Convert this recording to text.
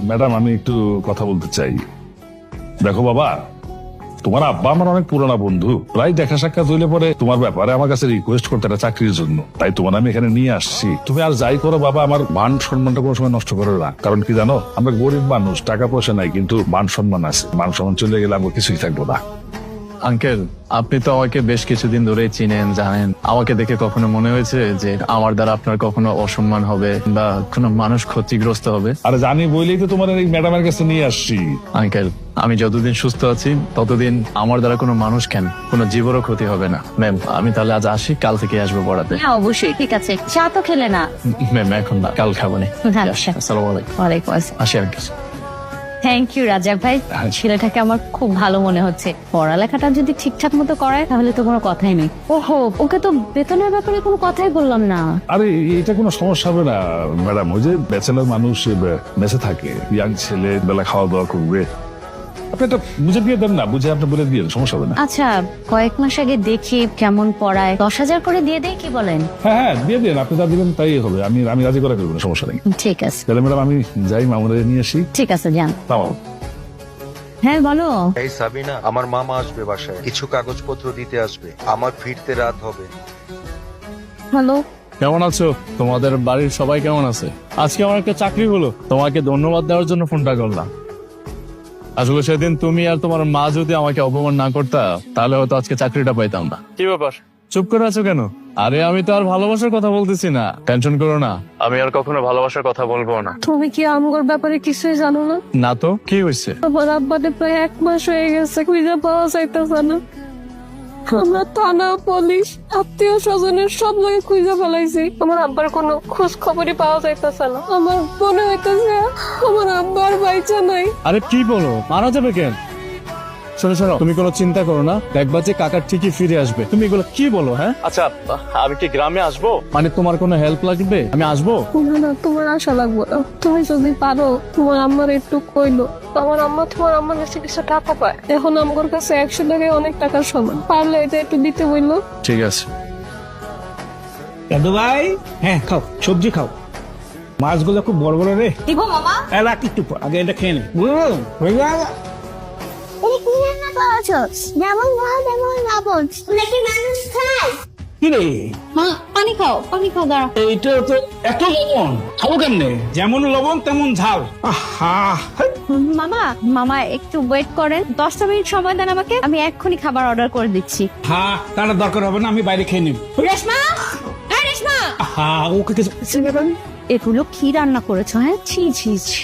Madam আমি একটু কথা বলতে চাই। দেখো বাবা, তোমার আব্বা আমার অনেক পুরোনো বন্ধু, প্রায় দেখা সাক্ষাৎ হইলে পরে তোমার ব্যাপারে আমার কাছে রিকোয়েস্ট করতে একটা চাকরির জন্য, তাই তোমার আমি এখানে নিয়ে আসছি। তুমি আর যাই করো বাবা, আমার মান সম্মানটা কোনো সময় নষ্ট করো না। কারণ কি জানো, আমরা গরিব মানুষ, টাকা পয়সা নাই, কিন্তু মান সম্মান আছে। মান সম্মান চলে গেলে আমরা কিছুই থাকবো না। আঙ্কেল, আপনি তো আমাকে বেশ কিছুদিন ধরেই চিনেন, জানেন। আমাকে দেখে কখনো মনে হয়েছে যে আমার দ্বারা আপনার কখনো অসম্মান হবে বা কোনো মানুষ ক্ষতিগ্রস্ত হবে? আরে জানি বলেই তো তোমার এই ম্যাডামের কাছে নিয়ে আসছি। আঙ্কেল, আমি যতদিন সুস্থ আছি ততদিন আমার দ্বারা কোনো মানুষ কেন, কোনো জীবেরও ক্ষতি হবে না। ম্যাম, আমি তাহলে আজ আসি, কাল থেকে আসবো পড়াতে। হ্যাঁ অবশ্যই, ঠিক আছে। চা তো খেলে না? ম্যাম এখন না, কাল খাবো না। আচ্ছা। আসসালামু আলাইকুম। ওয়ালাইকুম আসসালাম। আসি আঙ্কেল। থ্যাংক ইউ রাজাক ভাই, ছেলেটাকে আমার খুব ভালো মনে হচ্ছে। পড়ালেখাটা যদি ঠিকঠাক মতো করায় তাহলে তো কোনো কথাই নেই। ওহো, ওকে তো বেতনের ব্যাপারে কোনো কথাই বললাম না। আরে এটা কোনো সমস্যা হবে না ম্যাডাম, ওই যে ব্যাচেলার মানুষ মেসে থাকে, ইয়াং ছেলে, বেলা খাওয়া দাওয়া করবে, আপনি এটা বুঝে দিয়ে দেন না, বুঝে আপনি বলে দিয়ে, সমস্যা হবে না। আচ্ছা, কয়েক মাস আগে দেখি কেমন পড়ায়, 10,000 করে দিয়ে দেয়, কি বলেন? হ্যাঁ হ্যাঁ দিয়ে দেন, আপনি যা দিবেন তাই হবে। আমি আমি রাজি করে ফেলবো, সমস্যা নেই। ঠিক আছে। তাহলে ম্যাডাম আমি যাই, মামুনের নিয়ে আসি। ঠিক আছে, যান। তাও হ্যাঁ বলো। এই সাবিনা, আমার মামা আসবে বাসায়, কিছু কাগজপত্র দিতে আসবে, আমার ফিরতে রাত হবে। হ্যালো। কেমন আছো? তোমাদের বাড়ির সবাই কেমন আছে? আজকে আমার একটা চাকরি হলো, তোমাকে ধন্যবাদ দেওয়ার জন্য ফোনটা করলাম। আসলে সেদিন তুমি আর তোমার মা যদি আমাকে অপমান না করতা, তাহলে হয়তো আজকে চাকরিটা পাইতাম না। কি ব্যাপার, চুপ করে আছো কেন? আরে আমি তো আর ভালোবাসার কথা বলতেছি না, টেনশন করো না, আমি আর কখনো ভালোবাসার কথা বলবো না। তুমি কি আমগর ব্যাপারে কিছুই জানো না? না তো, কি হয়েছে? আমার আব্বাকে প্রায় 1 মাস হয়ে গেছে, খুঁজে পাওয়া যাইতেছে না। আমরা থানা, পুলিশ, আত্মীয় স্বজনের সব লোকে খুঁজে ফেলাইছি, আমার আব্বার কোনো খোঁজ খবরই পাওয়া যাইতেছে না। আমার মনে হইতেছে আমার আব্বার বাইচা নাই। আরে কি বলো, মারা যাবে কেন? শোনো শোনো, তুমি কোনো চিন্তা করো না, দেখবা যে কাকা ঠিকই ফিরে আসবে। তুমি এগুলো কি বলো? হ্যাঁ আচ্ছা, আমি কি গ্রামে আসবো? মানে তোমার কোনো হেল্প লাগবে, আমি আসবো। না না, তোমার আশা লাগবে না। তুমি যদি পারো তোমার আম্মার একটু কইলো, আমার আম্মা তোমার আম্মার কাছে কিছু টাকা পায়। এখন আমার কাছে 100 টাকায় অনেক টাকার সমান, পারলে এটা একটু দিতে বললো। ঠিক আছে। দাদু ভাই, হ্যাঁ খাও, সবজি খাও। মাছগুলো খুব বড় বড় রে। দিব মামা। রাখ একটু পর, আগে এটা খেয়ে নে। বুঝলো? হয়ে গেল? যেমন ভালো তেমন লবণ, নাকি মানুষ খায়? কি রে, মা, পানি খাও, পানি খাও, দাঁড়া। এইটা তো এত লবণ, খাবো কেমনে? যেমন লবণ তেমন ঝাল। আহা, মামা, মামা একটু ওয়েট করেন, 10টা মিনিট সময় দেন আমাকে, আমি এক্ষুনি খাবার অর্ডার করে দিচ্ছি। হ্যাঁ তার দরকার হবে না, আমি বাইরে খেয়ে নিব। রেশমা, হ্যাঁ রেশমা, হ্যাঁ ওকে কিছু এগুলো কি রান্না করেছো? হ্যাঁ, ছি ছি ছি।